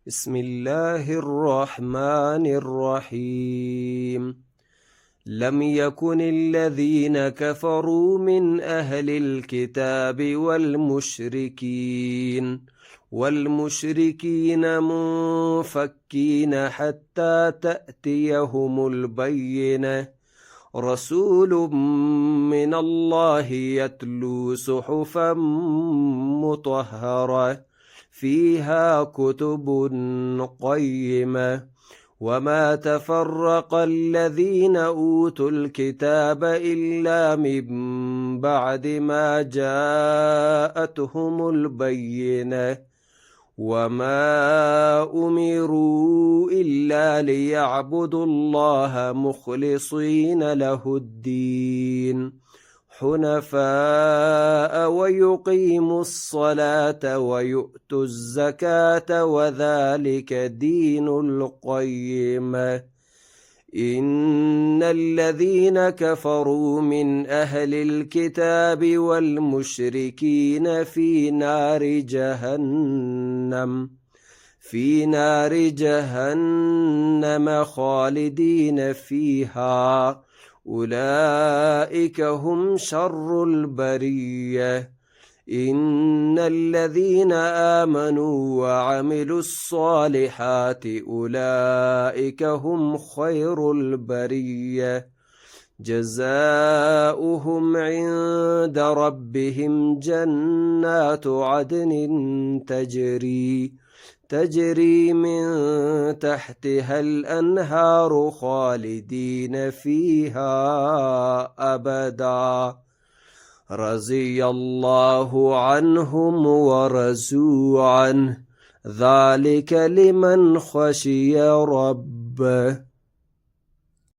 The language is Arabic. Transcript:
بسم الله الرحمن الرحيم. لم يكن الذين كفروا من أهل الكتاب والمشركين منفكين حتى تأتيهم البينة، رسول من الله يتلو صحفا مطهرة فيها كتب قيمة. وما تفرق الذين أوتوا الكتاب إلا من بعد ما جاءتهم البينة، وما أمروا إلا ليعبدوا الله مخلصين له الدين حنفاء ويقيموا الصلاة ويؤتوا الزكاة وذلك دين القيمة. إن الذين كفروا من أهل الكتاب والمشركين في نار جهنم خالدين فيها، أولئك هم شر البرية. إن الذين آمنوا وعملوا الصالحات أولئك هم خير البرية، جزاؤهم عند ربهم جنات عدن تجري من تحتها الأنهار خالدين فيها أبدا، رضي الله عنهم ورضوا عنه، ذلك لمن خشي ربه.